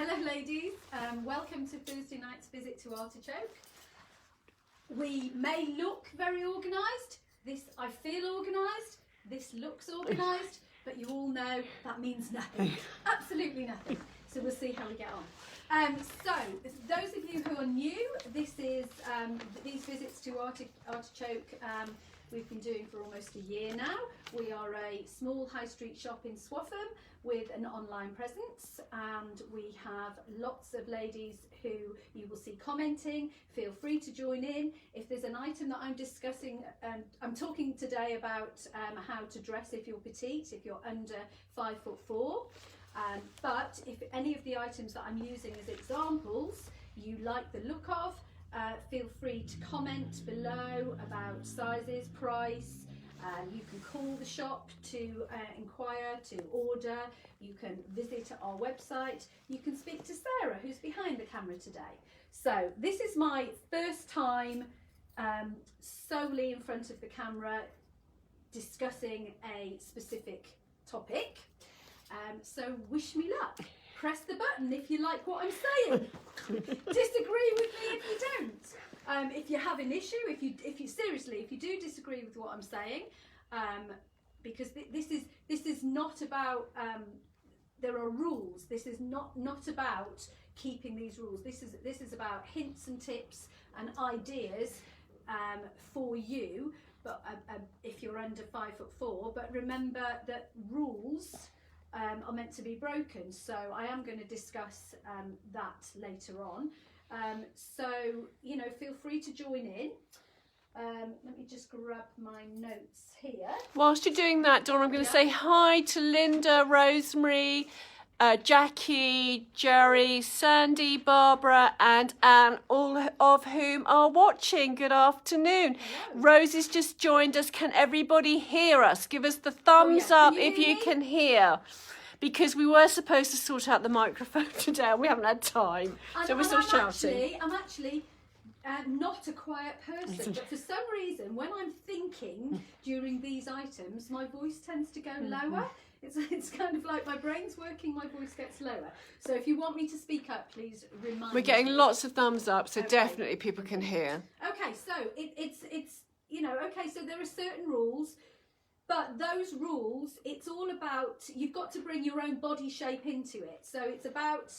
Hello ladies, welcome to Thursday night's visit to Artichoke. We may look very organised, I feel organised, this looks organised, but you all know that means nothing, absolutely nothing. So we'll see how we get on. So those of you who are new, this is these visits to Artichoke we've been doing for almost a year now. We are a small high street shop in Swaffham with an online presence, and we have lots of ladies who you will see commenting. Feel free to join in. If there's an item that I'm discussing, I'm talking today about how to dress if you're petite, if you're under 5'4". But if any of the items that I'm using as examples you like the look of, feel free to comment below about sizes, price. You can call the shop to inquire, to order. You can visit our website. You can speak to Sarah, who's behind the camera today. So this is my first time solely in front of the camera discussing a specific topic. So wish me luck. Press the button if you like what I'm saying. Disagree with me if you don't. If you have an issue, if you do disagree with what I'm saying, because this is not about. There are rules. This is not about keeping these rules. This is about hints and tips and ideas for you. But if you're under 5'4", but remember that rules are meant to be broken, so I am going to discuss that later on. So feel free to join in. Let me just grab my notes here. Whilst you're doing that, Donna, I'm going to say hi to Linda, Rosemary, Jackie, Jerry, Sandy, Barbara and Anne, all of whom are watching. Good afternoon. Hello. Rose has just joined us. Can everybody hear us? Give us the thumbs up if you can hear. Because we were supposed to sort out the microphone today and we haven't had time. So we're still shouting. I'm actually not a quiet person, but for some reason when I'm thinking during these items my voice tends to go lower. It's kind of like my brain's working, my voice gets lower. So if you want me to speak up, please remind me. We're getting lots of thumbs up, so definitely people can hear. Okay, so it's okay, so there are certain rules, but those rules, it's all about, you've got to bring your own body shape into it. So it's about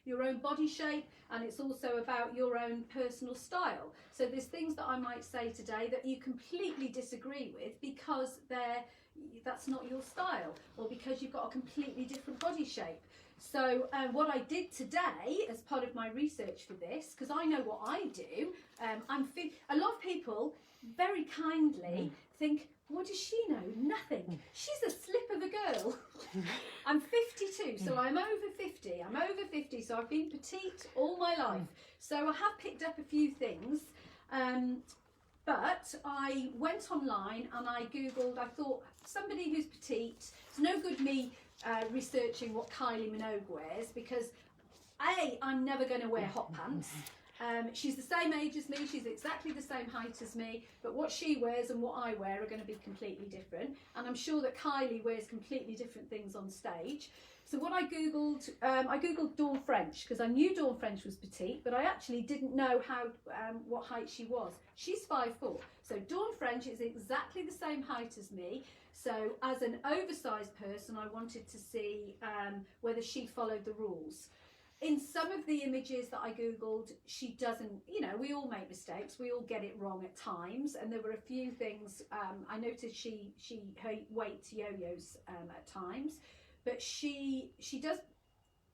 your own body shape, and it's also about your own personal style. So there's things that I might say today that you completely disagree with because that's not your style, or because you've got a completely different body shape. So what I did today as part of my research for this, because I know what I do, a lot of people very kindly think, what does she know? Nothing. She's a slip of a girl. I'm 52, so I'm over 50. I'm over 50, so I've been petite all my life. So I have picked up a few things. But I went online and I googled, I thought somebody who's petite, it's no good me researching what Kylie Minogue wears, because I'm never going to wear hot pants. She's the same age as me, she's exactly the same height as me, but what she wears and what I wear are going to be completely different. And I'm sure that Kylie wears completely different things on stage. So what I googled Dawn French, because I knew Dawn French was petite, but I actually didn't know what height she was. She's 5'4". So Dawn French is exactly the same height as me. So as an oversized person, I wanted to see whether she followed the rules. In some of the images that I googled, she doesn't, we all make mistakes, we all get it wrong at times, and there were a few things. I noticed her weight yo-yos at times. But she does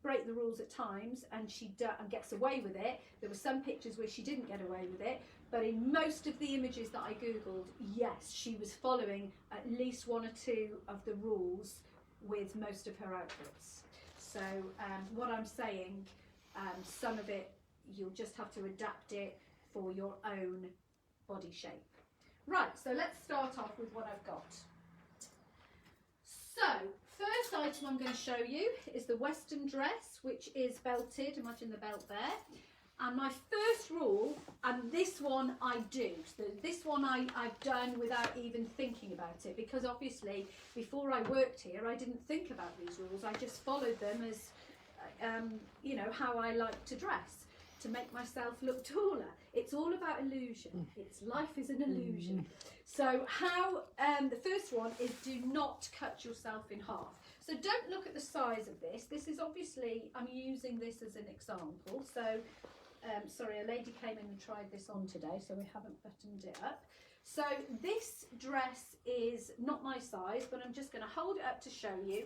break the rules at times, and and gets away with it. There were some pictures where she didn't get away with it, but in most of the images that I googled, yes, she was following at least one or two of the rules with most of her outfits. So what I'm saying, some of it you'll just have to adapt it for your own body shape. Right, so let's start off with what I've got. So, first item I'm going to show you is the Western dress, which is belted. Imagine the belt there. And my first rule, and this one I do, so this one I've done without even thinking about it, because obviously before I worked here I didn't think about these rules, I just followed them as you know, how I like to dress, to make myself look taller. It's all about illusion. Life is an illusion. So how, the first one is do not cut yourself in half. So don't look at the size of this. This is obviously, I'm using this as an example. So, sorry, a lady came in and tried this on today, so we haven't buttoned it up. So this dress is not my size, but I'm just going to hold it up to show you.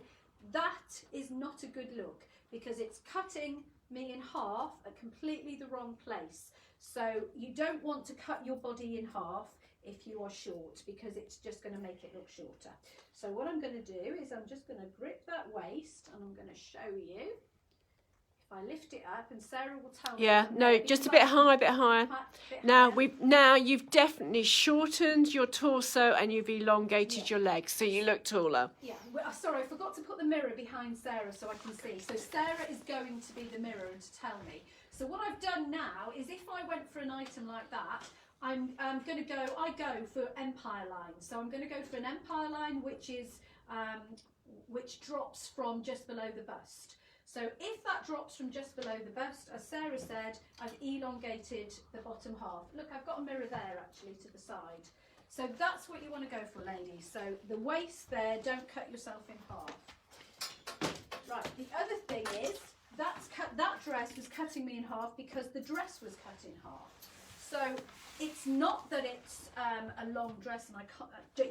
That is not a good look because it's cutting me in half at completely the wrong place. So you don't want to cut your body in half if you are short, because it's just going to make it look shorter. So what I'm going to do is I'm just going to grip that waist and I'm going to show you. If I lift it up, and Sarah will tell me. Yeah, no, just a bit high, a bit higher. Now you've definitely shortened your torso and you've elongated your legs, so you look taller. Yeah, well, sorry, I forgot to put the mirror behind Sarah so I can see. So Sarah is going to be the mirror and to tell me. So what I've done now is if I went for an item like that, I'm going to go, I go for empire line. So I'm going to go for an empire line which is which drops from just below the bust. So if that drops from just below the bust, as Sarah said, I've elongated the bottom half. Look, I've got a mirror there actually to the side. So that's what you want to go for, ladies. So the waist there, don't cut yourself in half. Right, the other thing is, that dress was cutting me in half because the dress was cut in half. So it's not that it's a long dress and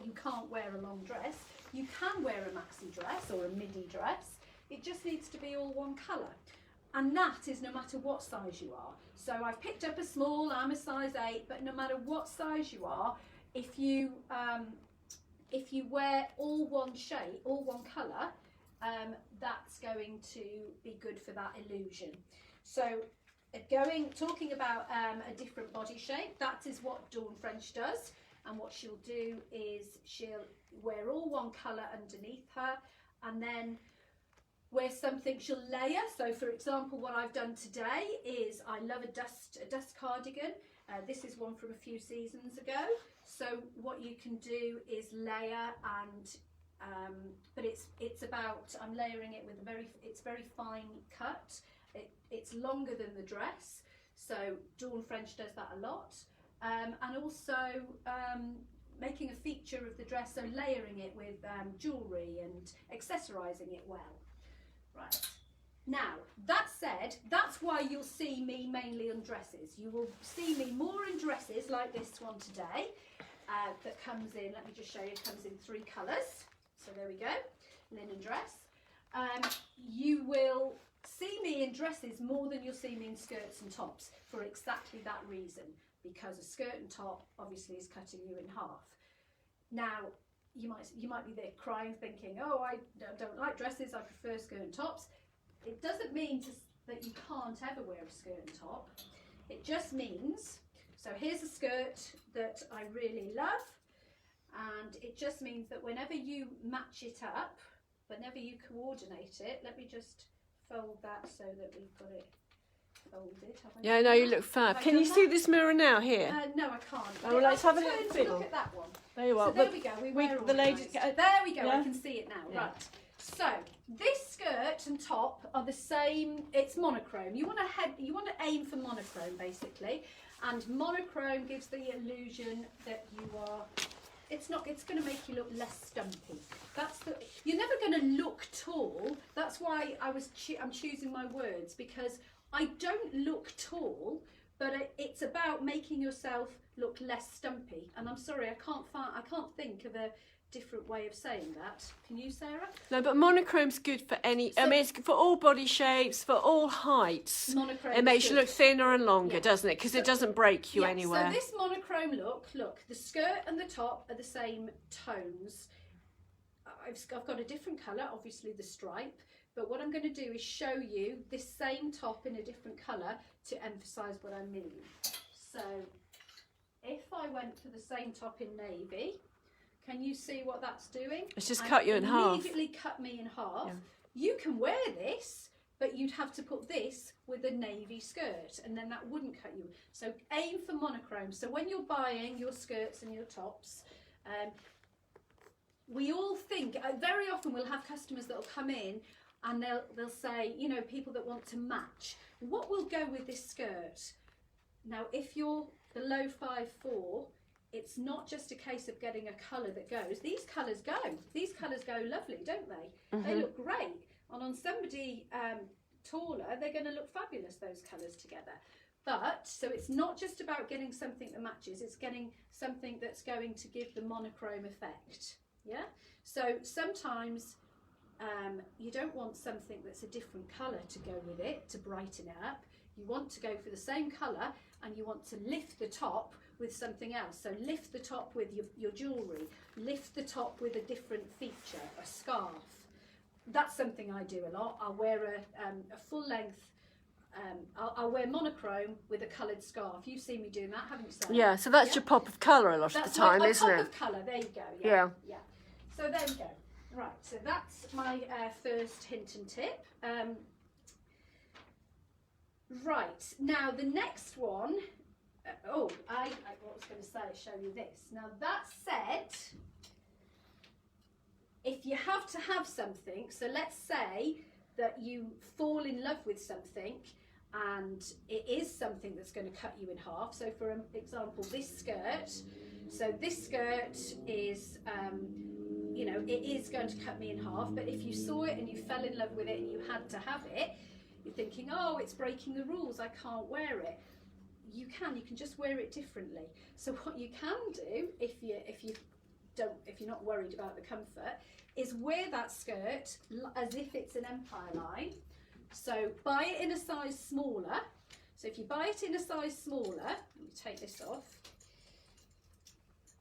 you can't wear a long dress. You can wear a maxi dress or a midi dress. It just needs to be all one colour. And that is no matter what size you are. So I've picked up a small, I'm a size 8, but no matter what size you are, if you wear all one shade, all one colour, that's going to be good for that illusion. So talking about a different body shape, that is what Dawn French does. And what she'll do is she'll wear all one colour underneath her, and then wear something, she'll layer. So for example, what I've done today is I love a dust cardigan. This is one from a few seasons ago. So what you can do is layer, and but it's about, I'm layering it with it's very fine cut. It's longer than the dress. So Dawn French does that a lot. And also making a feature of the dress, so layering it with jewellery and accessorising it well. Right, now that said, that's why you'll see me mainly on dresses. You will see me more in dresses like this one today, that comes in, let me just show you, it comes in 3 colours. So there we go, linen dress. You will see me in dresses more than you'll see me in skirts and tops for exactly that reason, because a skirt and top obviously is cutting you in half. Now, you might be there crying, thinking, oh, I don't like dresses, I prefer skirt and tops. It doesn't mean that you can't ever wear a skirt and top. It just means, so here's a skirt that I really love, and it just means that whenever you match it up, whenever you coordinate it, let me just fold that so that we've got it folded. Yeah, no, you look fab. Can you see this mirror now here? No, I can't. Oh, well, let's have a little fiddle. Look at that one. There you are. So there we go. The lady. There we go. Yeah? I can see it now. Yeah. Right. So this skirt and top are the same. It's monochrome. You want to aim for monochrome basically, and monochrome gives the illusion that you are. It's going to make you look less stumpy. You're never going to look tall. That's why I'm choosing my words, because I don't look tall, but it's about making yourself look less stumpy. And I'm sorry, I can't think of a different way of saying that. Can you, Sarah? No, but monochrome's good for any. I mean, it's for all body shapes, for all heights. Monochrome. It makes you look thinner and longer, doesn't it? Because it doesn't break you anywhere. So this monochrome look, the skirt and the top are the same tones. I've got a different colour, obviously the stripe. But what I'm going to do is show you this same top in a different colour to emphasise what I mean. So if I went for the same top in navy, can you see what that's doing? It's just cut you in half. Immediately cut me in half. Yeah. You can wear this, but you'd have to put this with a navy skirt, and then that wouldn't cut you. So aim for monochrome. So when you're buying your skirts and your tops, we all think, very often we'll have customers that will come in, and they'll say, you know, people that want to match, what will go with this skirt? Now, if you're below 5'4", it's not just a case of getting a colour that goes. These colours go. These colours go lovely, don't they? They look great. And on somebody taller, they're going to look fabulous, those colours together. But, so it's not just about getting something that matches, it's getting something that's going to give the monochrome effect. Yeah? So sometimes you don't want something that's a different colour to go with it, to brighten it up. You want to go for the same colour, and you want to lift the top with something else. So lift the top with your jewellery, lift the top with a different feature, a scarf. That's something I do a lot. I'll wear a full length, I'll wear monochrome with a coloured scarf. You've seen me doing that, haven't you, Sarah? Yeah, so that's your pop of colour a lot of the time, isn't it? Pop of colour, there you go. Yeah. So there we go. Right, so that's my first hint and tip. Right, now the next one, what I was going to say, show you this. Now that said, if you have to have something, so let's say that you fall in love with something and it is something that's going to cut you in half. So for example, this skirt, so this skirt is, you know, it is going to cut me in half, but if you saw it and you fell in love with it and you had to have it, you're thinking, oh, it's breaking the rules, I can't wear it. You can just wear it differently. So what you can do, if you're not worried about the comfort, is wear that skirt as if it's an empire line. So buy it in a size smaller. So if you buy it in a size smaller, let me take this off.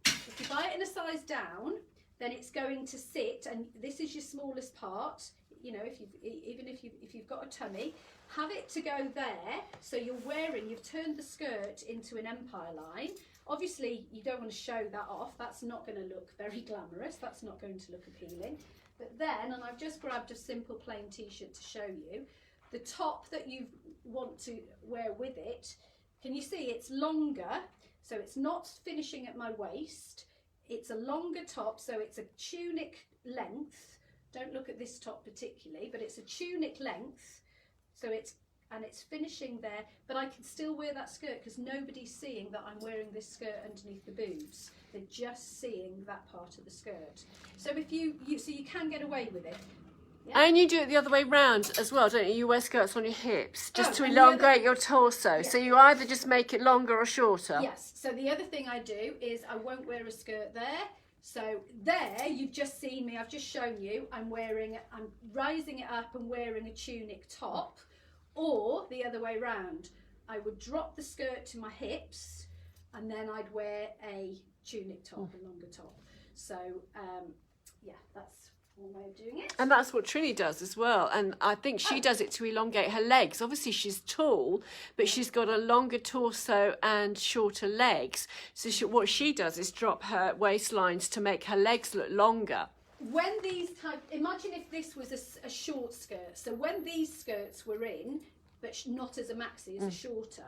If you buy it in a size down, then it's going to sit, and this is your smallest part. You know, if you've got a tummy, have it to go there. So you've turned the skirt into an empire line. Obviously, you don't want to show that off. That's not going to look very glamorous. That's not going to look appealing. But then, and I've just grabbed a simple plain t-shirt to show you, the top that you want to wear with it, can you see it's longer? So it's not finishing at my waist. It's a longer top, so it's a tunic length. Don't look at this top particularly, but it's a tunic length. So it's finishing there, but I can still wear that skirt because nobody's seeing that I'm wearing this skirt underneath the boobs. They're just seeing that part of the skirt. So if you can get away with it. Yeah? And you do it the other way round as well, don't you? You wear skirts on your hips just to elongate your torso. Yeah. So you either just make it longer or shorter. Yes. So the other thing I do is I won't wear a skirt there. So there, you've just seen me, I've just shown you, I'm rising it up and wearing a tunic top, or the other way round. I would drop the skirt to my hips and then I'd wear a tunic top, a longer top. So yeah, that's one way of doing it. And that's what Trini does as well. And I think she does it to elongate her legs. Obviously she's tall, but she's got a longer torso and shorter legs. So what she does is drop her waistlines to make her legs look longer. When imagine if this was a short skirt. So when these skirts were in, but not as a maxi, as a shorter,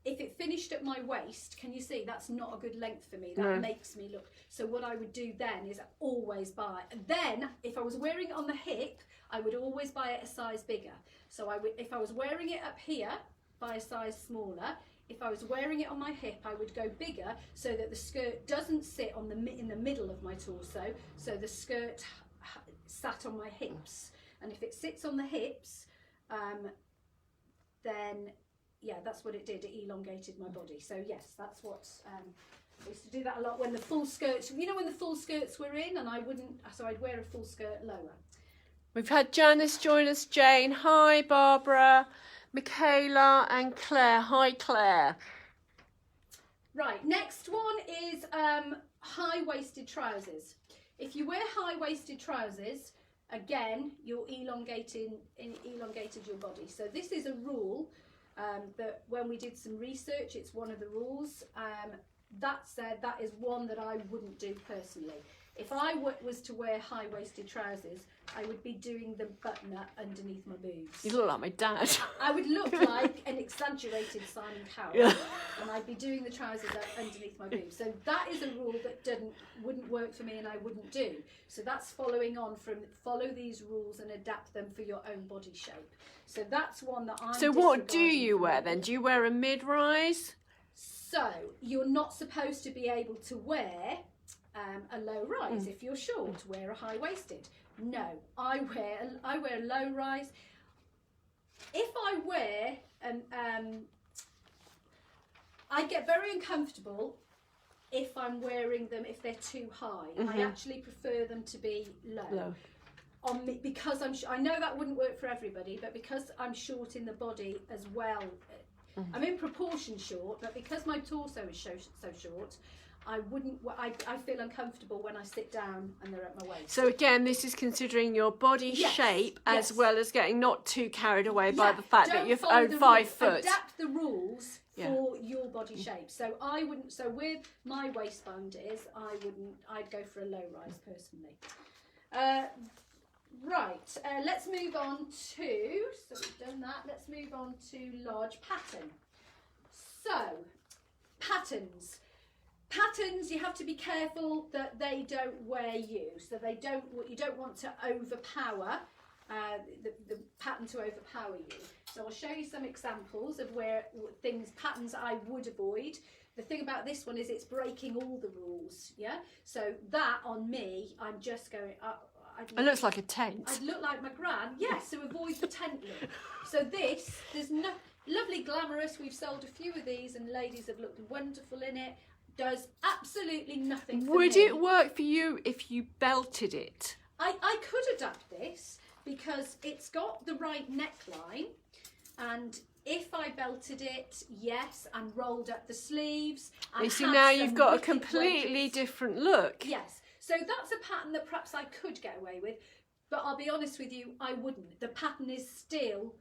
if it finished at my waist, can you see that's not a good length for me? That makes me look. So what I would do then is always buy. And then if I was wearing it on the hip, I would always buy it a size bigger. So if I was wearing it up here, buy a size smaller. If I was wearing it on my hip, I would go bigger so that the skirt doesn't sit in the middle of my torso. So the skirt sat on my hips. And if it sits on the hips, then yeah, that's what it did. It elongated my body. So yes, that's what I used to do that a lot when the full skirts. You know when the full skirts were in, and I'd wear a full skirt lower. We've had Janice join us, Jane. Hi, Barbara, Michaela, and Claire. Hi, Claire. Right, next one is high-waisted trousers. If you wear high-waisted trousers, again, you're elongated your body. So this is a rule that when we did some research, it's one of the rules. That said, that is one that I wouldn't do personally. If I was to wear high-waisted trousers, I would be doing the button up underneath my boobs. You look like my dad. I would look like an exaggerated Simon Cowell, Yeah. and I'd be doing the trousers up underneath my boobs. So that is a rule that wouldn't work for me, and I wouldn't do. So that's following on from follow these rules and adapt them for your own body shape. So that's one that I'm. So what do disregarding you for wear me. then? Do you wear a mid-rise? So you're not supposed to be able to wear a low rise if you're short. Wear a high waisted. No, I wear a low rise. If I wear I get very uncomfortable if I'm wearing them if they're too high. I actually prefer them to be low. On me, because I know that wouldn't work for everybody, but because I'm short in the body as well. I'm in proportion short, but because my torso is so short, I feel uncomfortable when I sit down and they're at my waist. So again, this is considering your body shape as well as getting not too carried away by the fact that you're 5 foot. Adapt the rules for your body shape. So I wouldn't. So with my waistband I'd go for a low rise personally. Right, let's move on to, so we've done that, let's move on to large pattern. So, patterns. Patterns, you have to be careful that they don't wear you. So you don't want to overpower, the pattern to overpower you. So I'll show you some examples of patterns I would avoid. The thing about this one is it's breaking all the rules, yeah? So that on me, I'm just going... It looks like a tent. I'd look like my gran. Yes, so avoid the tent look. So there's no lovely glamorous. We've sold a few of these and ladies have looked wonderful in it. Does absolutely nothing for me. Would it work for you if you belted it? I could adapt this because it's got the right neckline, and if I belted it, yes, and rolled up the sleeves. And You see, had now some you've got a wicked completely wedges. different look. Yes. So that's a pattern that perhaps I could get away with, but I'll be honest with you, I wouldn't. The pattern is still,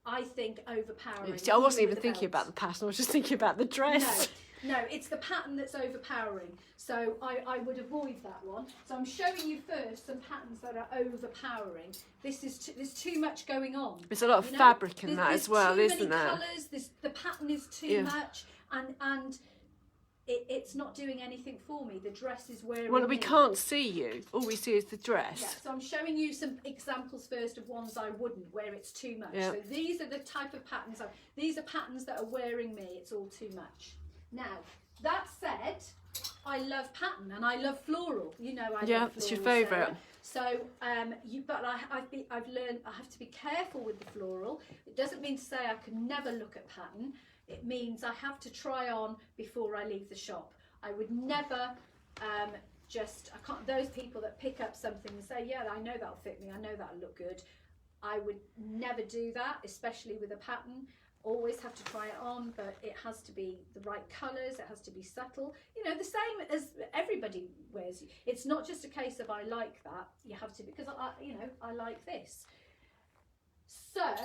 I think, overpowering. See, I wasn't even with the thinking belt. about the pattern, I was just thinking about the dress. No, it's the pattern that's overpowering. So I would avoid that one. So I'm showing you first some patterns that are overpowering. There's too much going on. There's a lot of fabric in that there's as well, too isn't many there? colours. The pattern is too much, and it's not doing anything for me. The dress is wearing Well, we me. can't see you. All we see is the dress. Yeah, so I'm showing you some examples first of ones I wouldn't, where it's too much. Yeah. So these are the type of patterns. These are patterns that are wearing me. It's all too much. Now, that said, I love pattern and I love floral. You know, I love floral. It's your favourite. So, I've learned I have to be careful with the floral. It doesn't mean to say I can never look at pattern. It means I have to try on before I leave the shop. I would never those people that pick up something and say, yeah, I know that'll fit me, I know that'll look good. I would never do that, especially with a pattern. Always have to try it on, but it has to be the right colours, it has to be subtle. You know, the same as everybody wears. It's not just a case of I like that, you have to, because I like this. So,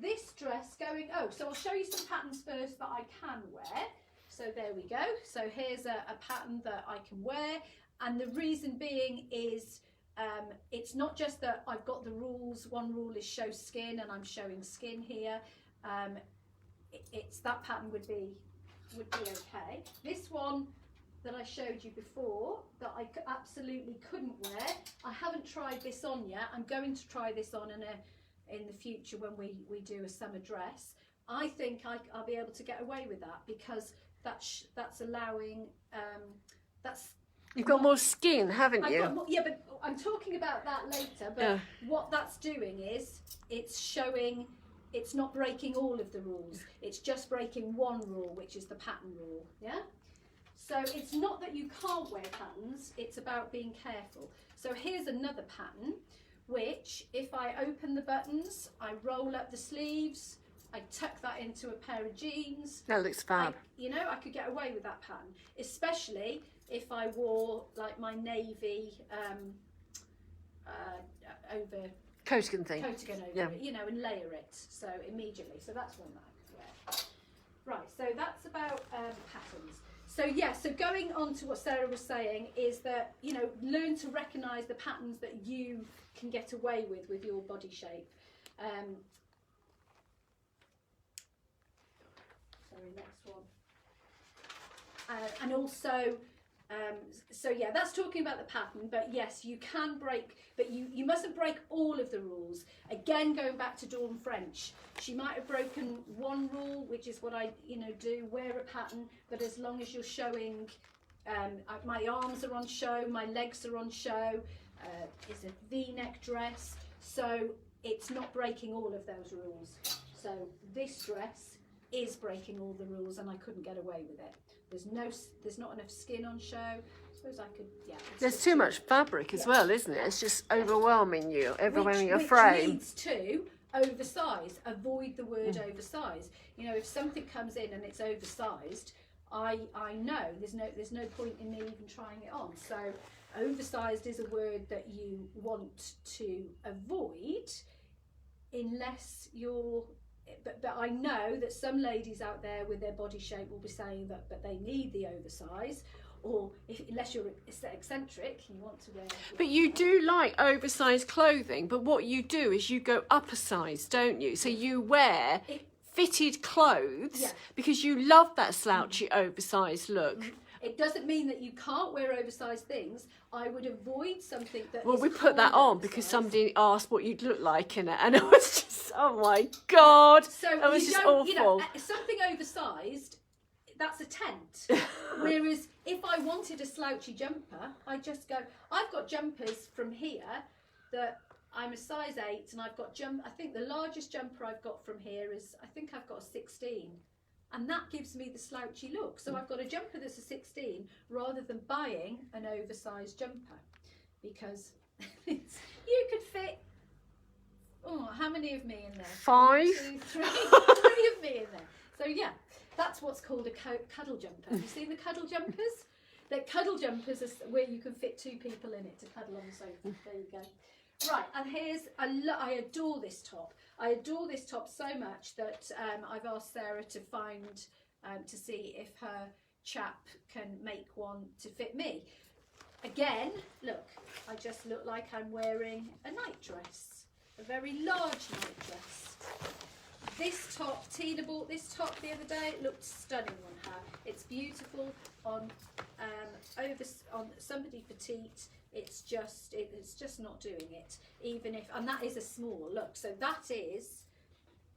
this dress so I'll show you some patterns first that I can wear. So there we go. So here's a pattern that I can wear. And the reason being is it's not just that I've got the rules. One rule is show skin and I'm showing skin here. It's that pattern would be okay. This one that I showed you before that I absolutely couldn't wear. I haven't tried this on yet. I'm going to try this on in the future when we do a summer dress. I think I'll be able to get away with that because that's allowing You've got more skin, haven't you? But I'm talking about that later. But what that's doing is it's showing, it's not breaking all of the rules. It's just breaking one rule, which is the pattern rule. Yeah. So it's not that you can't wear patterns. It's about being careful. So here's another pattern, which if I open the buttons, I roll up the sleeves, I tuck that into a pair of jeans. That looks fab. I could get away with that pattern, especially if I wore like my navy over Coatigan thing. Coatigan over it, and layer it. So immediately, so that's one that I could wear. Right, so that's about patterns. So yeah, so going on to what Sarah was saying is that, you know, learn to recognise the patterns that you can get away with your body shape. Sorry, next one. And also, so yeah, that's talking about the pattern, but yes, you can break, but you mustn't break all of the rules. Again, going back to Dawn French, she might have broken one rule, which is what I, you know, do, wear a pattern, but as long as you're showing, my arms are on show, my legs are on show, it's a V-neck dress, so it's not breaking all of those rules. So this dress is breaking all the rules and I couldn't get away with it. There's not enough skin on show. I suppose I could, yeah. There's too much fabric as well, isn't it? It's just overwhelming your which frame. leads to oversize. Avoid the word oversize. You know, if something comes in and it's oversized, I know there's no point in me even trying it on. So oversized is a word that you want to avoid unless you're, but I know that some ladies out there with their body shape will be saying that but they need the oversize, or unless you're eccentric, you want to wear. But you do like oversized clothing, but what you do is you go up a size, don't you? So you wear fitted clothes because you love that slouchy oversized look. It doesn't mean that you can't wear oversized things. I would avoid something that Well, is we put that called on because oversized. somebody asked what you'd look like in it, and it was just, oh my God, So it was you just don't, awful. you know, something oversized, that's a tent. Whereas if I wanted a slouchy jumper, I just go, I've got jumpers from here that I'm a size 8 and I've got I think the largest jumper I've got from here is, I think I've got a 16. And that gives me the slouchy look. So I've got a jumper that's a 16 rather than buying an oversized jumper, because you could fit, oh, how many of me in there? 5. 1, 2, 3, 3 of me in there. So yeah, that's what's called a cuddle jumper. Have you seen the cuddle jumpers? The cuddle jumpers are where you can fit 2 people in it to cuddle on the sofa. There you go. Right, and here's, I adore this top. I adore this top so much that I've asked Sarah to find, to see if her chap can make one to fit me. Again, look, I just look like I'm wearing a night dress, a very large night dress. This top, Tina bought this top the other day. It looked stunning on her. It's beautiful on on somebody petite. It's just not doing it. Even if, and that is a small look. So that is,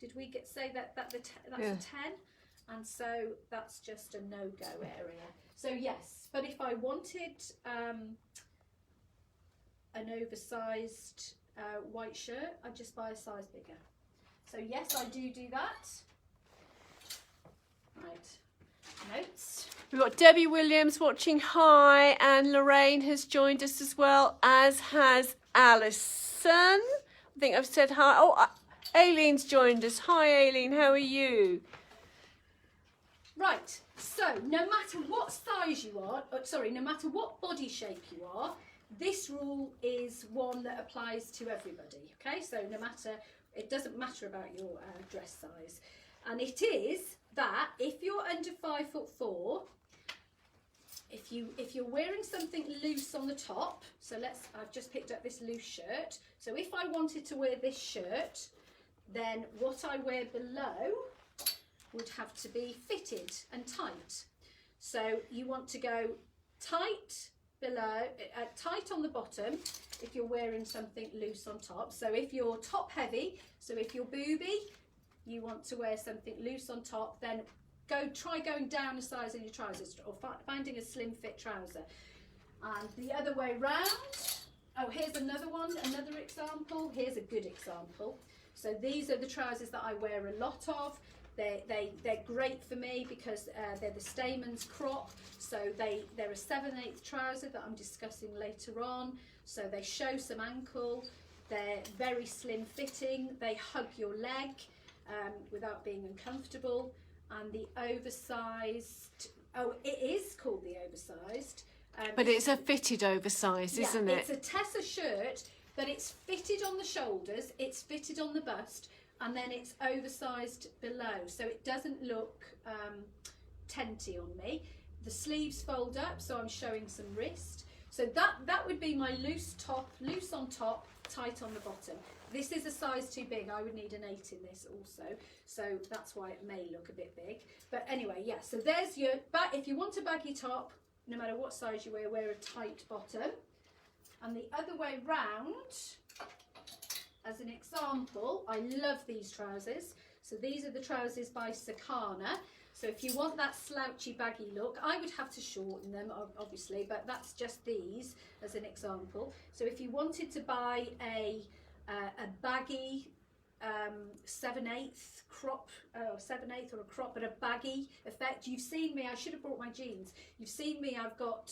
did we say that that's a 10? And so that's just a no-go area. So yes, but if I wanted an oversized white shirt, I'd just buy a size bigger. So yes, I do that. Right, notes. We've got Debbie Williams watching, hi, and Lorraine has joined us as well, as has Alison. I think I've said hi. Oh, Aileen's joined us. Hi, Aileen, how are you? Right, so no matter what size you are, no matter what body shape you are, this rule is one that applies to everybody, okay? So no matter, it doesn't matter about your dress size. And it is that if you're under 5'4", if you're wearing something loose on the top, so I've just picked up this loose shirt. So if I wanted to wear this shirt, then what I wear below would have to be fitted and tight. So you want to go tight below, tight on the bottom if you're wearing something loose on top. So if you're top heavy, so if you're booby, you want to wear something loose on top, then try going down a size in your trousers, or finding a slim fit trouser. And the other way round, oh, here's another one, another example. Here's a good example. So these are the trousers that I wear a lot of. They're great for me because they're the Stamens crop. So they're a 7/8 trouser that I'm discussing later on. So they show some ankle. They're very slim fitting. They hug your leg without being uncomfortable. And the oversized, oh, it is called the oversized. But it's a fitted oversized, isn't it? It's a Tessa shirt, but it's fitted on the shoulders, it's fitted on the bust, and then it's oversized below, so it doesn't look tenty on me. The sleeves fold up, so I'm showing some wrist. So that would be my loose on top, tight on the bottom. This is a size too big. I would need an 8 in this also, so that's why it may look a bit big. But anyway, yeah, so there's your back. If you want a baggy top, no matter what size you wear a tight bottom. And the other way round, as an example, I love these trousers. So these are the trousers by Sakana. So if you want that slouchy baggy look, I would have to shorten them obviously, but that's just these as an example. So if you wanted to buy a baggy 7/8 crop, 7/8 or a crop, but a baggy effect, you've seen me, I should have brought my jeans. You've seen me, I've got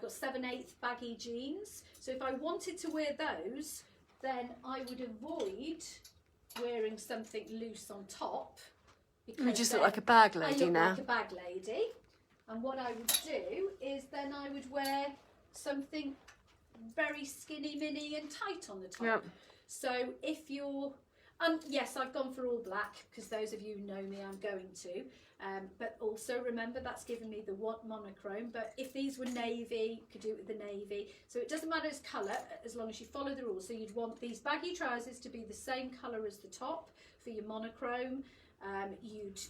7/8 baggy jeans. So if I wanted to wear those, then I would avoid wearing something loose on top. You just look like a bag lady I look now. like a bag lady. And what I would do is then I would wear something very skinny mini and tight on the top. Yep. So if you're, yes, I've gone for all black because those of you who know me, I'm going to. But also remember that's given me the monochrome. But if these were navy, you could do it with the navy. So it doesn't matter its colour as long as you follow the rules. So you'd want these baggy trousers to be the same colour as the top for your monochrome.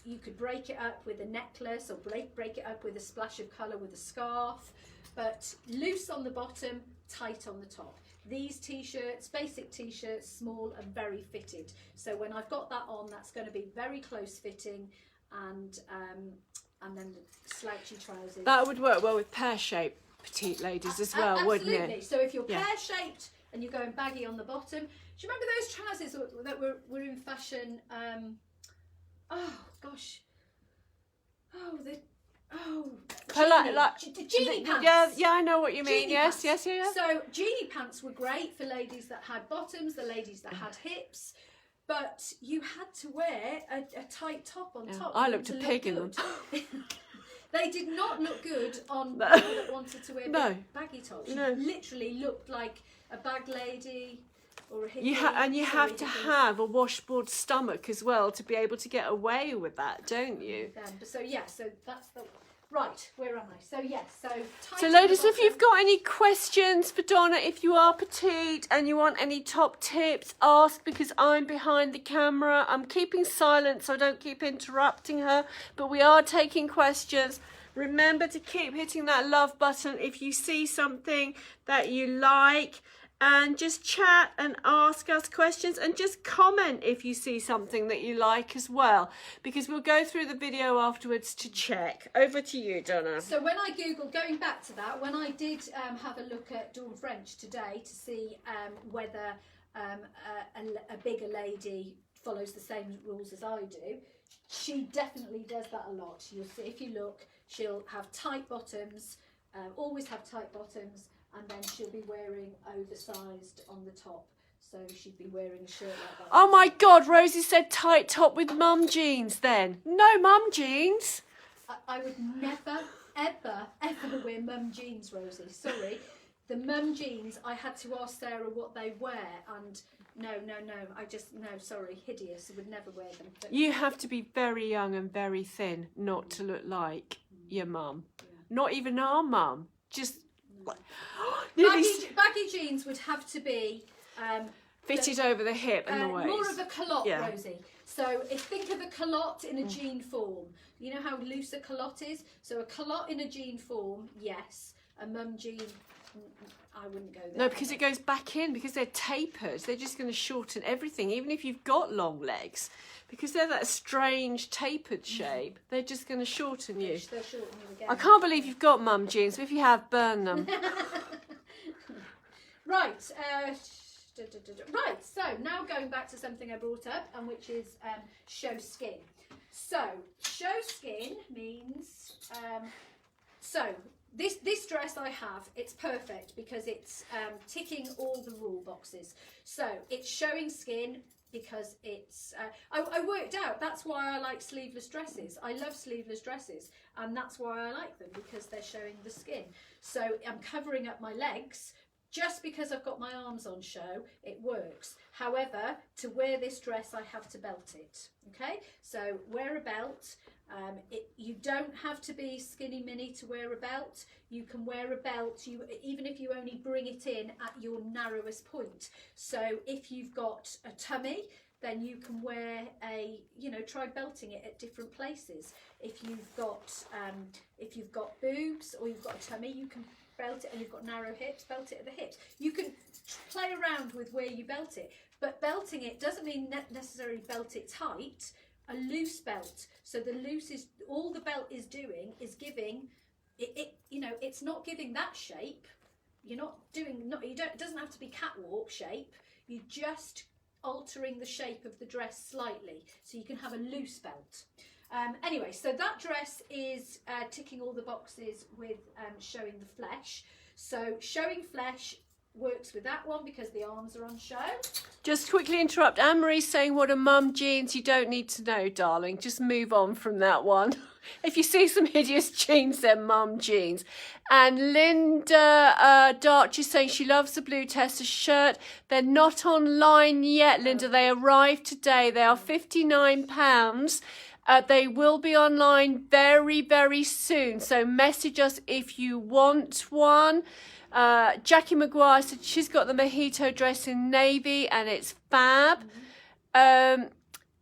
You could break it up with a necklace or break it up with a splash of colour with a scarf, but loose on the bottom, tight on the top. These t-shirts, basic t-shirts, small and very fitted. So when I've got that on, that's going to be very close fitting, and then the slouchy trousers. That would work well with pear-shaped petite ladies as well, wouldn't it? Absolutely. So if you're pear-shaped and you're going baggy on the bottom, do you remember those trousers that were in fashion? Oh gosh. The genie pants. Yeah, I know what you mean. Genie Yes. pants. So genie pants were great for ladies that had bottoms, the ladies that had hips, but you had to wear a tight top on top. I looked a pig in them. They did not look good on people that wanted to wear baggy tops. You literally looked like a bag lady. Or a hippie. You have to have a washboard stomach as well to be able to get away with that, don't you? So that's the right. Where am I? So yes. So ladies, if you've got any questions for Donna, if you are petite and you want any top tips, ask, because I'm behind the camera. I'm keeping silent so I don't keep interrupting her, but we are taking questions. Remember to keep hitting that love button if you see something that you like. And just chat and ask us questions, and just comment if you see something that you like as well, because we'll go through the video afterwards to check. Over to you, Donna. So when I googled, going back to that, when I did have a look at Dawn French today to see whether a bigger lady follows the same rules as I do, she definitely does that a lot. You'll see, if you look, she'll have tight bottoms, always have tight bottoms. And then she'll be wearing oversized on the top. So she'd be wearing a shirt like that. Oh my God, Rosie said tight top with mum jeans then. No mum jeans. I would never, ever wear mum jeans, Rosie. Sorry. The mum jeans, I had to ask Sarah what they wear. And no. Sorry, hideous. I would never wear them. But you have to be very young and very thin not to look like your mum. Yeah. Not even our mum. Just... Baggy jeans would have to be fitted over the hip and the waist. More of a culotte, Rosie. So think of a culotte in a jean form. You know how loose a culotte is? So a culotte in a jean form, yes. A mum jean, I wouldn't go there. No, because it goes back in, because they're tapered. They're just going to shorten everything, even if you've got long legs. Because they're that strange tapered shape, they're just going to shorten you. They'll shorten you again. I can't believe you've got mum jeans, but if you have, burn them. Right, so now going back to something I brought up, and which is show skin. So show skin means this dress I have, it's perfect because it's ticking all the rule boxes. So it's showing skin because it's I worked out that's why I like sleeveless dresses. I love sleeveless dresses, and that's why I like them, because they're showing the skin. So I'm covering up my legs just because I've got my arms on show, it works. However, to wear this dress, I have to belt it. Okay, so wear a belt. You don't have to be skinny mini to wear a belt. You can wear a belt, even if you only bring it in at your narrowest point. So if you've got a tummy, then you can wear try belting it at different places. If you've got boobs or you've got a tummy, you can belt it, and you've got narrow hips, belt it at the hips. You can play around with where you belt it, but belting it doesn't mean necessarily belt it tight. A loose belt, so the loose is all the belt is doing is giving it, it's not giving that shape. It doesn't have to be catwalk shape. You're just altering the shape of the dress slightly, so you can have a loose belt. Anyway, so that dress is ticking all the boxes with showing the flesh. So showing flesh works with that one because the arms are on show. Just quickly interrupt. Anne-Marie's saying, what are mum jeans? You don't need to know, darling. Just move on from that one. If you see some hideous jeans, they're mum jeans. And Linda Darch is saying she loves the blue Tessa shirt. They're not online yet, Linda. They arrived today. They are £59. They will be online very, very soon. So message us if you want one. Jackie Maguire said she's got the mojito dress in navy and it's fab.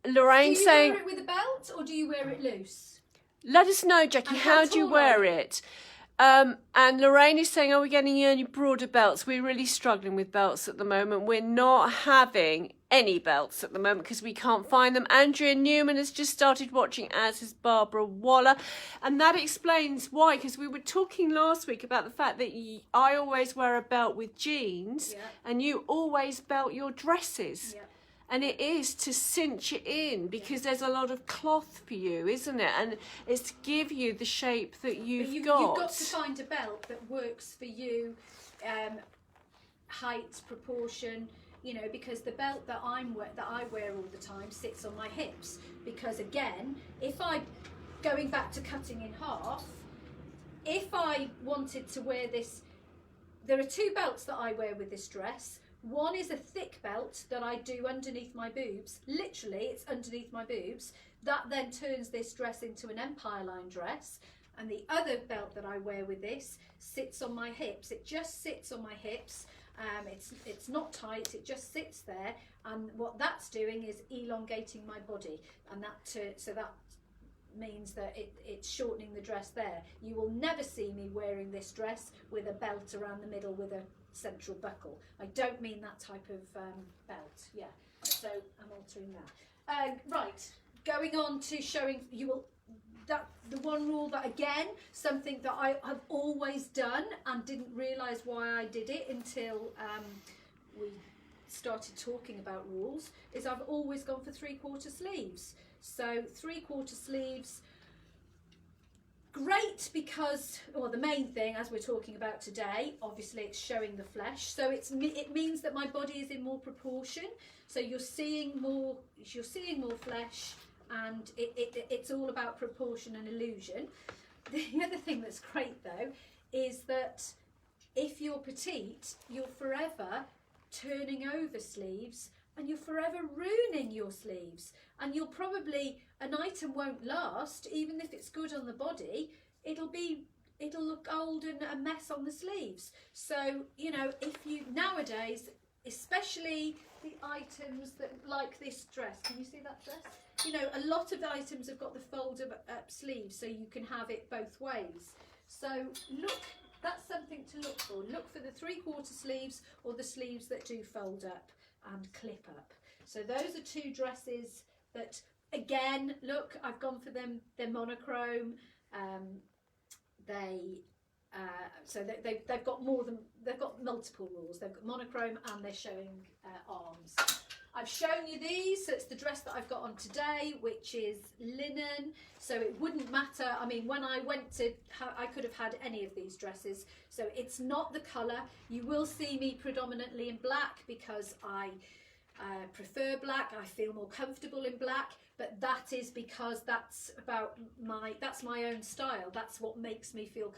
Lorraine saying, do you wear it with a belt or do you wear it loose? Let us know, Jackie, how do you wear it? And Lorraine is saying, are we getting any broader belts? We're really struggling with belts at the moment. We're not having any belts at the moment because we can't find them. Andrea Newman has just started watching, as is Barbara Waller. And that explains why, because we were talking last week about the fact that I always wear a belt with jeans and you always belt your dresses. Yeah. And it is to cinch it in because there's a lot of cloth for you, isn't it? And it's to give you the shape that you've got. You've got to find a belt that works for you, height, proportion, because the belt that I wear all the time sits on my hips. Because again, going back to cutting in half, if I wanted to wear this, there are two belts that I wear with this dress. One is a thick belt that I do underneath my boobs. Literally, it's underneath my boobs. That then turns this dress into an empire line dress. And the other belt that I wear with this sits on my hips. It just sits on my hips. It's not tight, it just sits there. And what that's doing is elongating my body. And so that means that it's shortening the dress there. You will never see me wearing this dress with a belt around the middle with a central buckle. I don't mean that type of belt. Yeah, so I'm altering that. Right, going on to showing the one rule that, again, something that I have always done and didn't realise why I did it until we started talking about rules, is I've always gone for 3/4 sleeves. So 3/4 sleeves, great because, well, the main thing, as we're talking about today, obviously it's showing the flesh. So it means that my body is in more proportion. So you're seeing more flesh, and it's all about proportion and illusion. The other thing that's great though is that if you're petite, you're forever turning over sleeves and you're forever ruining your sleeves, and an item won't last. Even if it's good on the body, it'll look old and a mess on the sleeves. So if you nowadays, especially the items that, like this dress, can you see that dress? A lot of the items have got the fold up sleeves, so you can have it both ways. So that's something to look for. Look for the 3/4 sleeves or the sleeves that do fold up and clip up. So those are two dresses that, again, look, I've gone for them. They're monochrome. They've got multiple rules. They've got monochrome and they're showing arms. I've shown you these. So it's the dress that I've got on today, which is linen. So it wouldn't matter. I mean, when I went to, I could have had any of these dresses. So it's not the colour. You will see me predominantly in black because I prefer black. I feel more comfortable in black. But that is because that's my own style. That's what makes me feel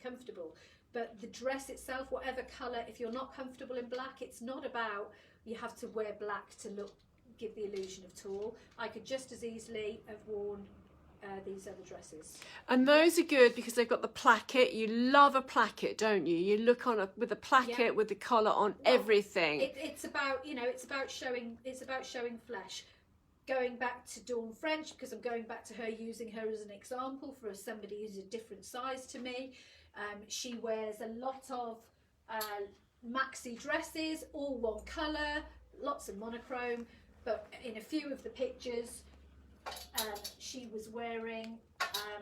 comfortable. but the dress itself, whatever colour, if you're not comfortable in black, it's not about you have to wear black to give the illusion of tall. I could just as easily have worn these other dresses. And those are good because they've got the placket. You love a placket, don't you? You look on with a placket with the collar on everything. It's about, you know, it's about showing flesh. Going back to Dawn French, because I'm going back to her, using her as an example for somebody who's a different size to me. She wears a lot of maxi dresses, all one colour, lots of monochrome, but in a few of the pictures she was wearing,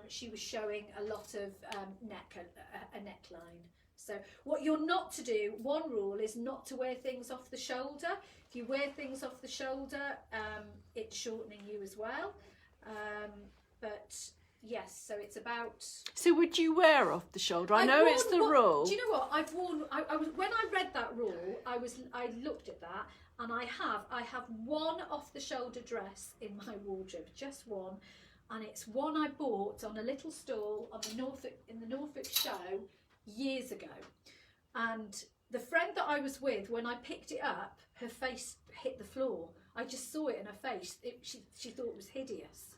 she was showing a lot of a neckline. So what you're not to do, one rule is not to wear things off the shoulder. If you wear things off the shoulder, it's shortening you as well. But yes, so it's about. So would you wear off the shoulder? I know it's the rule. Do you know what I've worn? I was, when I read that rule, I looked at that, and I have one off the shoulder dress in my wardrobe, just one, and it's one I bought on a little stall on the Norfolk show years ago. And the friend that I was with, when I picked it up, her face hit the floor. I just saw it in her face. She thought it was hideous.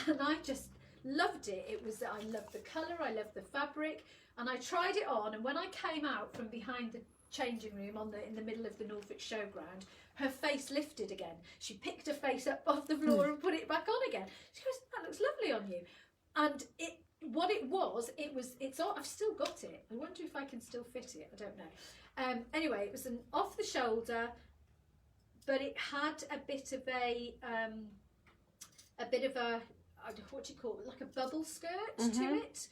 And I just loved it. I loved the colour, I loved the fabric, and I tried it on, and when I came out from behind the changing room in the middle of the Norfolk showground, her face lifted again. She picked her face up off the floor and put it back on again. She goes, "That looks lovely on you." And I've still got it. I wonder if I can still fit it. I don't know. Anyway, it was an off the shoulder, but it had a bit of a what do you call it, like a bubble skirt to it.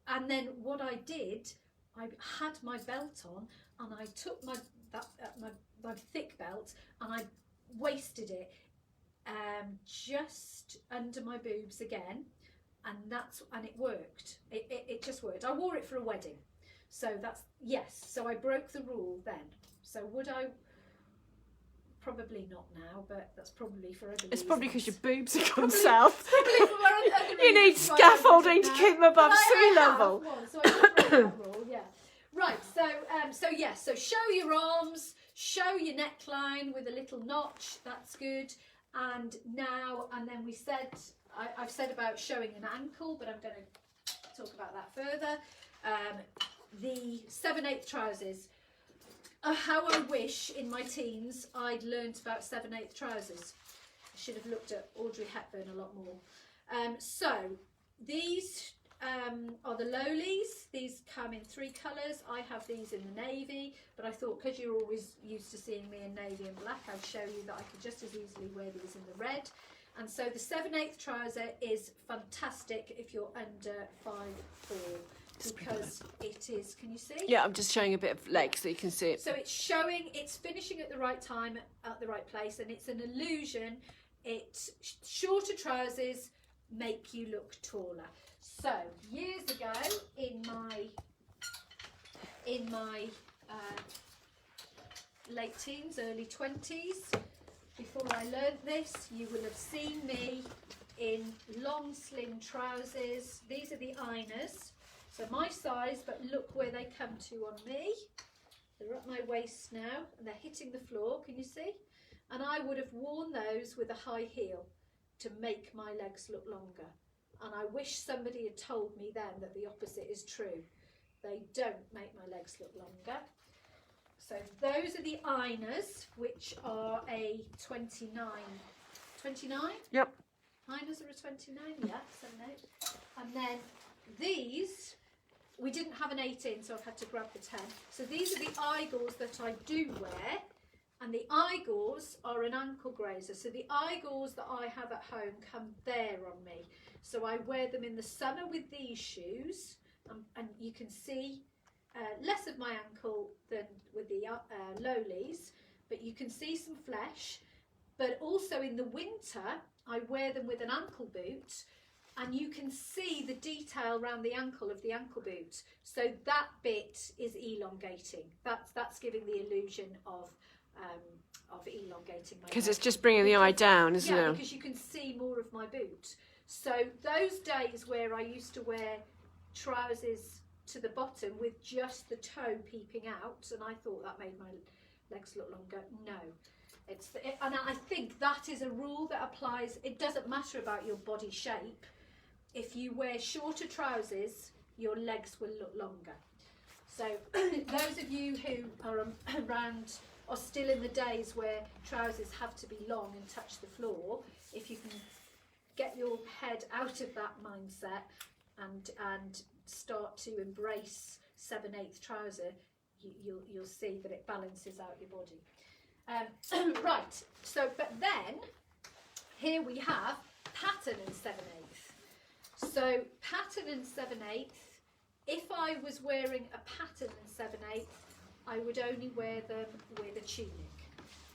And then what I did, I had my belt on, and I took my thick belt and I wasted it just under my boobs again, and it worked. It just worked. I wore it for a wedding, so so I broke the rule then. So would I? Probably not now, but that's probably for other reasons. It's probably because your boobs have gone south. Probably for other You need reasons scaffolding to keep them above sea level. So I did break that rule, yeah. Right, so show your arms, show your neckline with a little notch, that's good. And then we said, I've said about showing an ankle, but I'm going to talk about that further. The 7/8 trousers. How I wish in my teens I'd learnt about 7/8 trousers. I should have looked at Audrey Hepburn a lot more. So these are the lowlies. These come in 3 colours. I have these in the navy, but I thought because you're always used to seeing me in navy and black, I'd show you that I could just as easily wear these in the red. And so the 7/8 trouser is fantastic if you're under 5'4". Because it is, can you see? Yeah, I'm just showing a bit of leg so you can see it. So it's finishing at the right time, at the right place, and it's an illusion. Shorter trousers make you look taller. So years ago, in my late teens, early 20s, before I learnt this, you will have seen me in long slim trousers. These are the Iners. So my size, but look where they come to on me. They're at my waist now, and they're hitting the floor, can you see? And I would have worn those with a high heel to make my legs look longer. And I wish somebody had told me then that the opposite is true. They don't make my legs look longer. So those are the Iners, which are a 29. 29? Yep. Iners are a 29, yeah, 7/8. And then these, we didn't have an 8 in, so I've had to grab the 10. So these are the Igors that I do wear, and the Igors are an ankle grazer. So the Igors that I have at home come there on me. So I wear them in the summer with these shoes, and you can see less of my ankle than with the lowlies, but you can see some flesh. But also in the winter, I wear them with an ankle boot, and you can see the detail around the ankle of the ankle boot. So that bit is elongating. That's giving the illusion of elongating my Because leg. it's just bringing the eye down, isn't Yeah, it? because you can see more of my boot. So those days where I used to wear trousers to the bottom with just the toe peeping out, and I thought that made my legs look longer. No, and I think that is a rule that applies. It doesn't matter about your body shape. If you wear shorter trousers, your legs will look longer. So those of you who are around or still in the days where trousers have to be long and touch the floor, if you can get your head out of that mindset and start to embrace 7/8 trouser, you'll see that it balances out your body. Right, so but then here we have pattern and 7/8. So pattern and 7/8, if I was wearing a pattern and 7/8, I would only wear them with a tunic.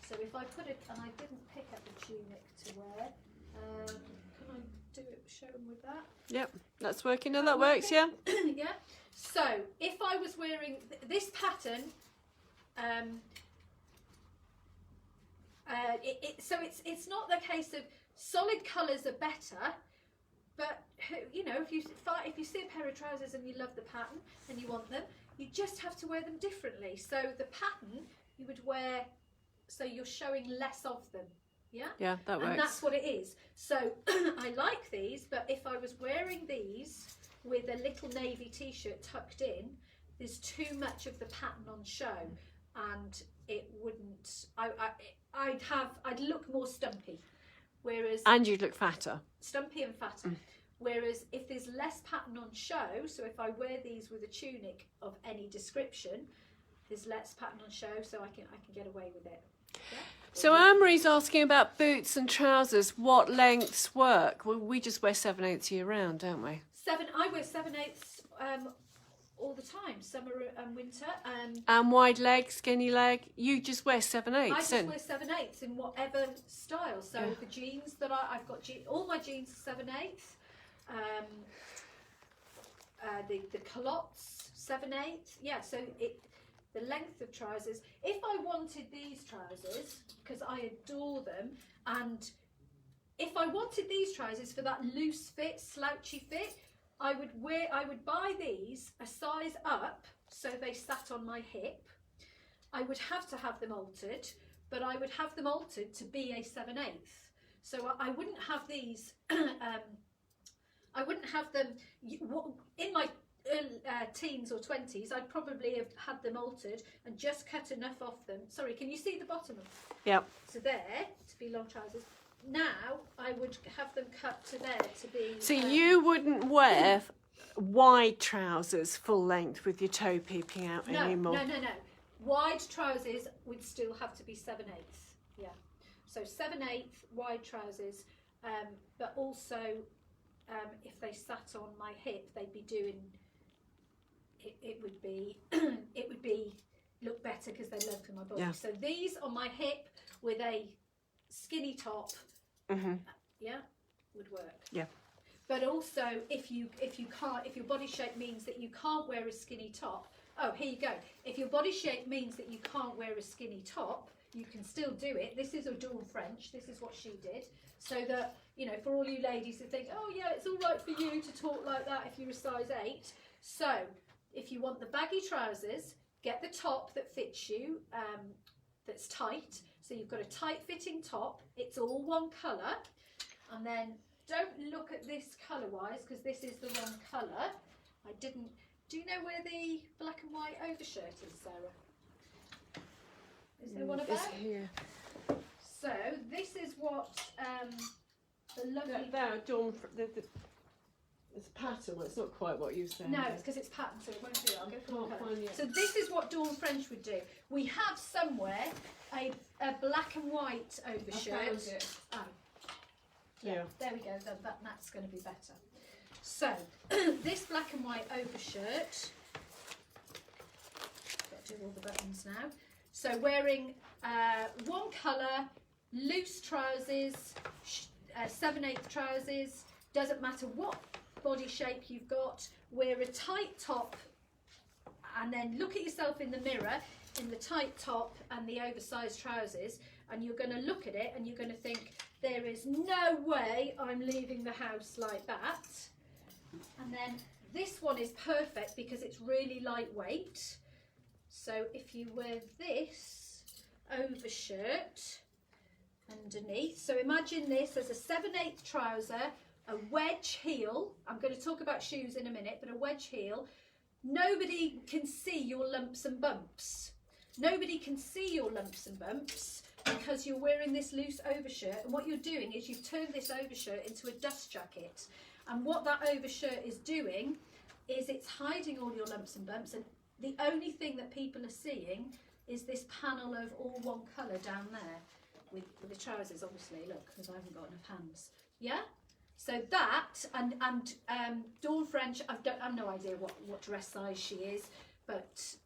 So if I put it, and I didn't pick up a tunic to wear, can I do it, show them with that? Yep, that's working. No, that works, yeah. Yeah. So if I was wearing this pattern, so it's not the case of solid colours are better, but you know, if you see a pair of trousers and you love the pattern and you want them, you just have to wear them differently. So the pattern you would wear, so you're showing less of them. Yeah? Yeah, that works. And that's what it is. So I like these, but if I was wearing these with a little navy t-shirt tucked in, there's too much of the pattern on show, and it wouldn't, I'd look more stumpy. Whereas, and you'd look fatter. Stumpy and fatter. Whereas if there's less pattern on show, so if I wear these with a tunic of any description, there's less pattern on show, so I can get away with it. Yeah? So Anne-Marie's asking about boots and trousers. What lengths work? Well, we just wear 7/8 year round, don't we? I wear 7/8 all the time, summer and winter. And wide leg, skinny leg. You just wear 7/8. I just wear 7/8 in whatever style. So the jeans that I've got, all my jeans are 7/8. The culottes 7/8. Yeah. So the length of trousers. If I wanted these trousers, because I adore them, and if I wanted these trousers for that loose fit, slouchy fit, I would buy these a size up so they sat on my hip. I would have to have them altered, but I would have them altered to be a 7/8. So I wouldn't have these. I wouldn't have them in my teens or 20s. I'd probably have had them altered and just cut enough off them. Sorry, can you see the bottom of them? Yep. So there to be long trousers. Now I would have them cut to there to be. So you wouldn't wear wide trousers full length with your toe peeping out anymore? No. Wide trousers would still have to be 7/8. Yeah. So 7/8 wide trousers, but also if they sat on my hip, they'd be doing. It would be look better because they lengthen my body. Yeah. So these on my hip with a skinny top, yeah, would work. Yeah. But also if your body shape means that you can't wear a skinny top. Oh, here you go. If your body shape means that you can't wear a skinny top, you can still do it. This is Dawn French. This is what she did. So that, you know, for all you ladies that think, oh yeah, it's all right for you to talk like that if you're a size 8. So if you want the baggy trousers, get the top that fits you, that's tight. So you've got a tight fitting top. It's all one colour. And then don't look at this colour wise because this is the wrong colour. Do you know where the black and white overshirt is, Sarah? Is there one about? It's here. So this is what the lovely... Dawn, it's pattern. Well, it's not quite what you said. No, it's because it's pattern, so it won't do it. I'll go for Can't one find it. So this is what Dawn French would do. We have somewhere a black and white overshirt. I found it. Oh. Yeah. There we go. That's going to be better. So this black and white overshirt. Got to do all the buttons now. So wearing one colour, loose trousers, 7/8 trousers. Doesn't matter what body shape you've got. Wear a tight top, and then look at yourself in the mirror in the tight top and the oversized trousers, and you're going to look at it and you're going to think, there is no way I'm leaving the house like that. And then This one is perfect because it's really lightweight. So if you wear this over shirt underneath, so imagine this as a 7/8 trouser, a wedge heel. I'm going to talk about shoes in a minute, but a wedge heel. Nobody can see your lumps and bumps. Nobody can see your lumps and bumps because you're wearing this loose overshirt, and what you're doing is you've turned this overshirt into a dust jacket, and what that overshirt is doing is it's hiding all your lumps and bumps, and the only thing that people are seeing is this panel of all one colour down there with the trousers, obviously, look, because I haven't got enough hands. Yeah? So that, and Dawn French, I've no idea what dress size she is, but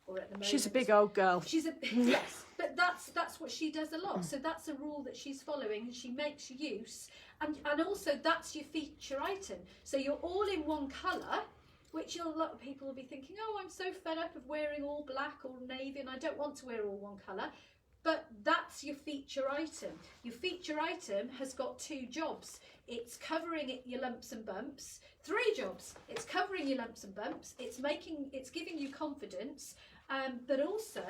or at the moment She's a big old girl. She's a yes, but that's what she does a lot. So that's a rule that she's following, and she makes use, and also that's your feature item. So you're all in one colour, which a lot of people will be thinking, oh, I'm so fed up of wearing all black or navy, and I don't want to wear all one colour. But that's your feature item. Your feature item has got 2 jobs. It's covering your lumps and bumps. 3 jobs. It's covering your lumps and bumps. It's giving you confidence. But also,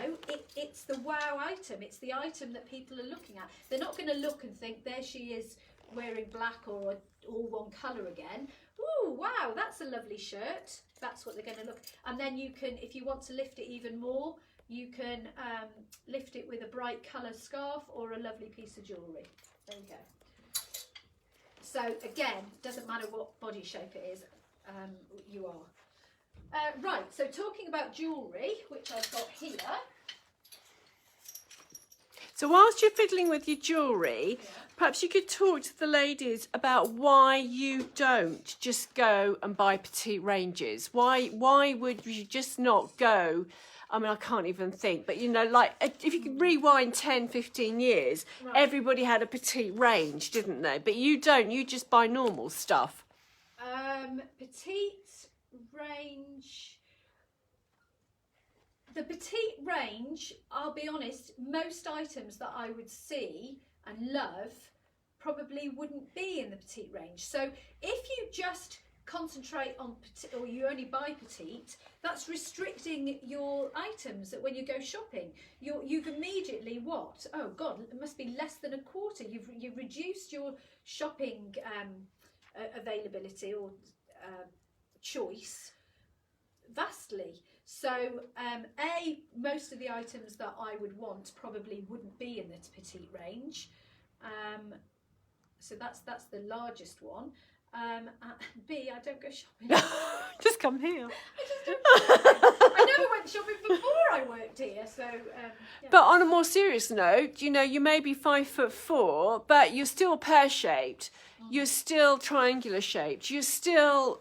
it's the wow item. It's the item that people are looking at. They're not going to look and think, there she is wearing black or all one colour again. Ooh, wow, that's a lovely shirt. That's what they're going to look. And then you can, if you want to lift it even more, you can lift it with a bright colour scarf or a lovely piece of jewellery. There you go. So again, doesn't matter what body shape it is, you are. Right, so talking about jewellery, which I've got here. So whilst you're fiddling with your jewellery, perhaps you could talk to the ladies about why you don't just go and buy petite ranges. Why would you just not go? I mean, I can't even think, but you know, like if you could rewind 10, 15 years, Right. Everybody had a petite range, didn't they? But you don't, you just buy normal stuff. Petite range. The petite range, I'll be honest, most items that I would see and love probably wouldn't be in the petite range. So if you just concentrate on petite, or you only buy petite, that's restricting your items that when you go shopping, you've immediately what? Oh God, it must be less than a quarter. You've reduced your shopping availability or choice vastly. So most of the items that I would want probably wouldn't be in the petite range. So that's the largest one. B, I don't go shopping. Just come here. I never went shopping before I worked here, so yeah. But on a more serious note, you know, you may be 5'4", but you're still pear-shaped. You're still triangular shaped. You're still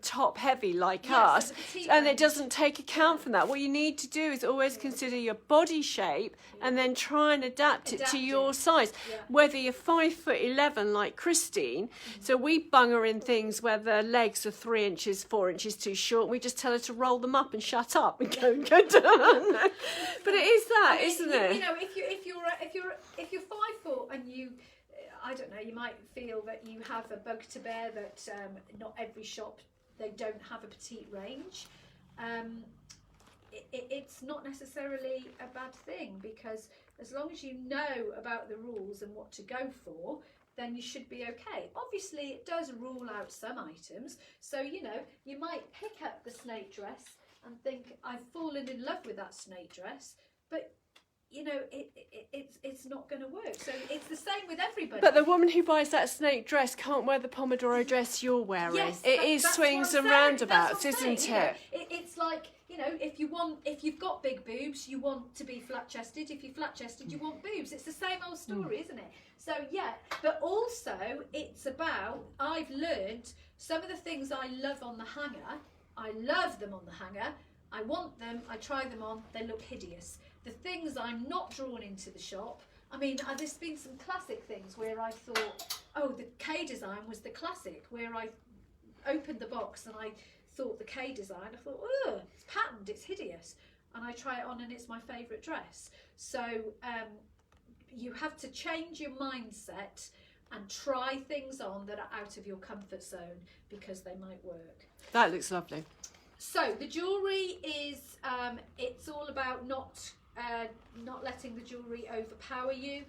top heavy like us, so the petite and it range. doesn't take account from that. What you need to do is always consider your body shape and then try and adapt it to your size. Yeah. Whether you're 5'11" like Christine, so we bung her in things where the legs are 3 inches, 4 inches too short. We just tell her to roll them up and shut up and go down. But it is that, isn't it? You know, if you're 5 foot and you, I don't know, you might feel that you have a bug to bear that not every shop, they don't have a petite range. It's not necessarily a bad thing, because as long as you know about the rules and what to go for, then you should be okay. Obviously, it does rule out some items. So, you know, you might pick up the snake dress and think, I've fallen in love with that snake dress, but you know, it's not going to work. So it's the same with everybody. But the woman who buys that snake dress can't wear the Pomodoro dress you're wearing. Yes, it is that's swings what and I'm saying. roundabouts, That's what I'm isn't saying, it? you know. It's like, you know, if you've got big boobs, you want to be flat-chested. If you're flat-chested, you want boobs. It's the same old story, isn't it? So yeah, but also it's about, I've learned some of the things I love on the hanger. I love them on the hanger. I want them, I try them on, they look hideous. The things I'm not drawn into the shop, I mean, there's been some classic things where I thought, oh, the K design was the classic, where I opened the box and I thought the K design, I thought, oh, it's patterned, it's hideous. And I try it on and it's my favourite dress. So you have to change your mindset and try things on that are out of your comfort zone, because they might work. That looks lovely. So the jewellery is, it's all about not letting the jewellery overpower you.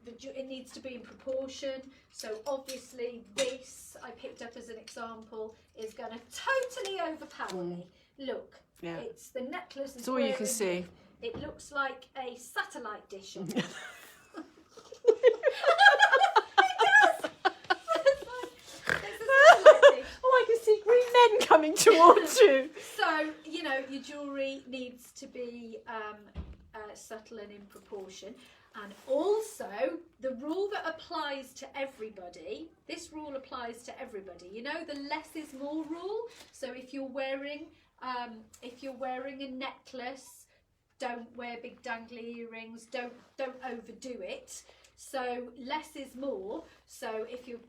It needs to be in proportion. So obviously this I picked up as an example is going to totally overpower me. Look, Yeah. it's the necklace. It's all you can see. It looks like a satellite dish. On Oh, I can see green men coming towards you. So, you know, your jewellery needs to be subtle and in proportion. And also, the rule that applies to everybody, this rule applies to everybody. You know, the less is more rule. So if you're wearing a necklace, don't wear big dangly earrings, don't overdo it. So less is more. So if you've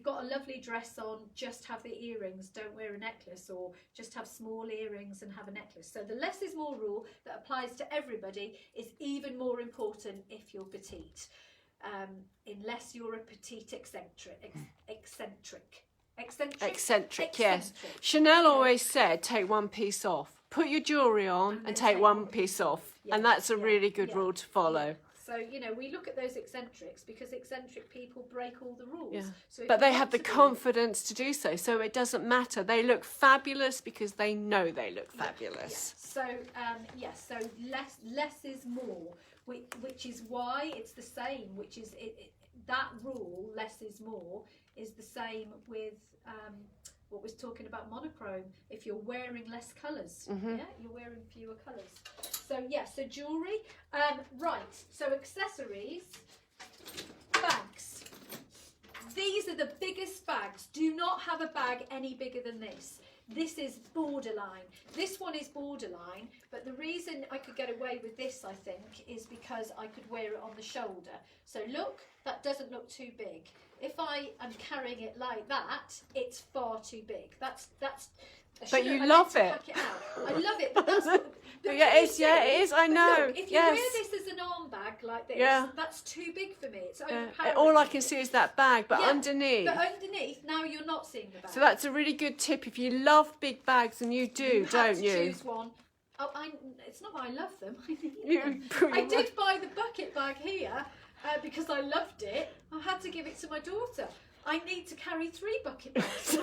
got a lovely dress on, just have the earrings, don't wear a necklace, or just have small earrings and have a necklace. So the less is more rule that applies to everybody is even more important if you're petite, unless you're a petite eccentric. Yes. Chanel always said, take one piece off. Put your jewellery on and take one piece off. Yeah. And that's a really good rule to follow. Yeah. So, you know, we look at those eccentrics because eccentric people break all the rules. Yeah. So but they have the confidence to do so. So it doesn't matter. They look fabulous because they know they look fabulous. Yeah. So, so less is more, which is why it's the same, which is that rule, less is more, is the same with what we're talking about monochrome. If you're wearing less colours, you're wearing fewer colours. So so jewellery. Right, so accessories, bags. These are the biggest bags. Do not have a bag any bigger than this. This is borderline. This one is borderline, but the reason I could get away with this, I think, is because I could wear it on the shoulder. So look, that doesn't look too big. If I am carrying it like that, it's far too big. That's. But you love it. I love it, but that's. It is. I know. Look, if you wear this as an arm bag like this, that's too big for me. It's overpowering. All I can see is that bag, but underneath. But underneath, now you're not seeing the bag. So that's a really good tip if you love big bags, and you do, don't you? Choose one. Oh, it's not that I love them. I did buy the bucket bag here because I loved it. I had to give it to my daughter. I need to carry 3 bucket bags.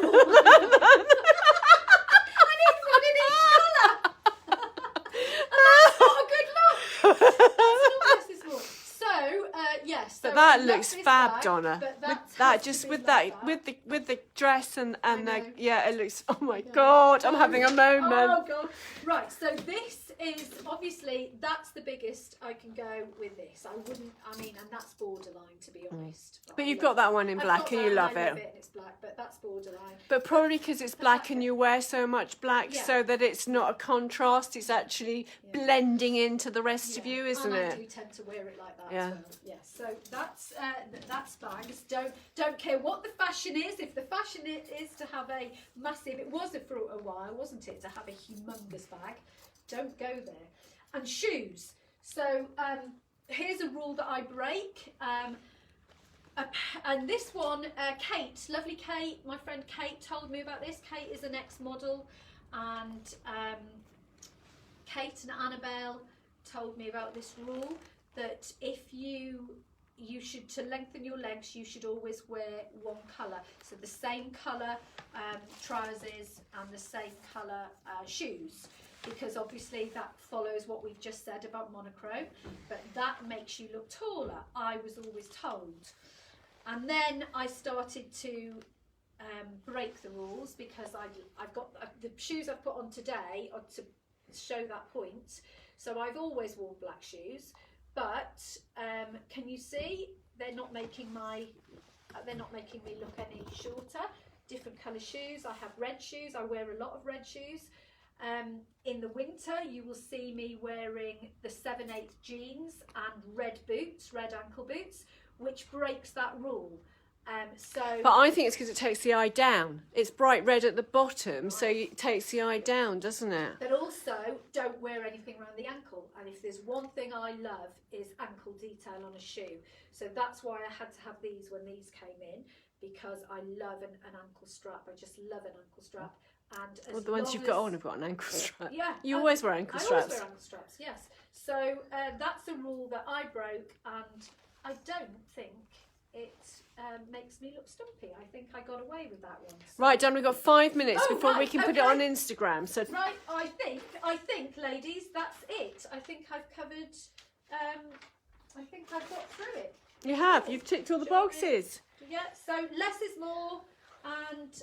But that looks fab, Donna. With the dress and it looks. Oh my God, I'm having a moment. Oh God! Right, so this is obviously that's the biggest I can go with this. And that's borderline, to be honest. But you've got that one in black and you love it. And it's black, but that's borderline. But probably because it's black and you wear so much black, so that it's not a contrast. It's actually blending into the rest of you, isn't it? I do tend to wear it like that as well. Yes. So that's bags. Don't care what the fashion is. If the fashion is to have a massive, it was for a while, wasn't it, to have a humongous bag? Don't go there. And shoes. So here's a rule that I break. And this one, Kate, lovely Kate, my friend Kate told me about this. Kate is an ex-model, and Kate and Annabelle told me about this rule, that if you should, to lengthen your legs, you should always wear one colour. So the same colour trousers and the same colour shoes, because obviously that follows what we've just said about monochrome, but that makes you look taller, I was always told. And then I started to break the rules, because I've got the shoes I've put on today are to show that point. So I've always worn black shoes, but can you see they're not making me look any shorter. Different colour shoes. I have red shoes. I wear a lot of red shoes. In the winter, you will see me wearing the 7/8 jeans and red boots, red ankle boots, which breaks that rule. But I think it's because it takes the eye down. It's bright red at the bottom, so it takes the eye down, doesn't it? But also, don't wear anything around the ankle. And if there's one thing I love is ankle detail on a shoe. So that's why I had to have these when these came in, because I love an ankle strap. I just love an ankle strap. And as Well, the ones you've got on have got an ankle strap. Yeah. You always wear ankle straps. I always wear ankle straps, yes. So that's a rule that I broke, and I don't think it makes me look stumpy. I think I got away with that one. So. Right, Donna, we've got 5 minutes before we can put it okay. on Instagram. So right, I think, ladies, that's it. I think I've covered. I think I've got through it. you have. You've ticked all the boxes. Yeah. So less is more, and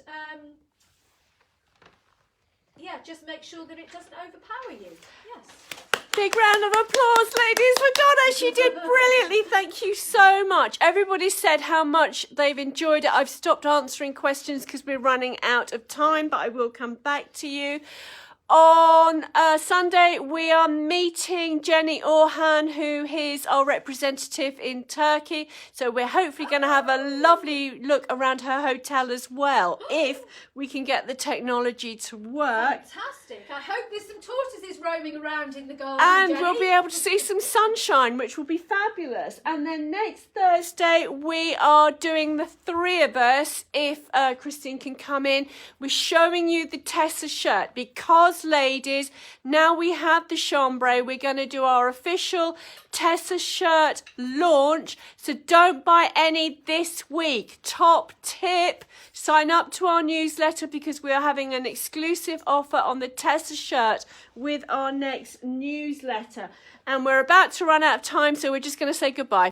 yeah, just make sure that it doesn't overpower you. Yes. Big round of applause, ladies, for Donna. She did brilliantly. Thank you so much. Everybody said how much they've enjoyed it. I've stopped answering questions because we're running out of time, but I will come back to you. On Sunday, we are meeting Jenny Orhan, who is our representative in Turkey. So we're hopefully going to have a lovely look around her hotel as well, if we can get the technology to work. Fantastic. I hope there's some tortoises roaming around in the garden, And Jenny. we'll be able to see some sunshine, which will be fabulous. And then next Thursday, we are doing the three of us, if Christine can come in. We're showing you the Tessa shirt because, ladies, now we have the chambray. We're going to do our official Tessa shirt launch. So don't buy any this week. Top tip, sign up to our newsletter because we are having an exclusive offer on the Tessa shirt with our next newsletter. And we're about to run out of time, so we're just going to say goodbye.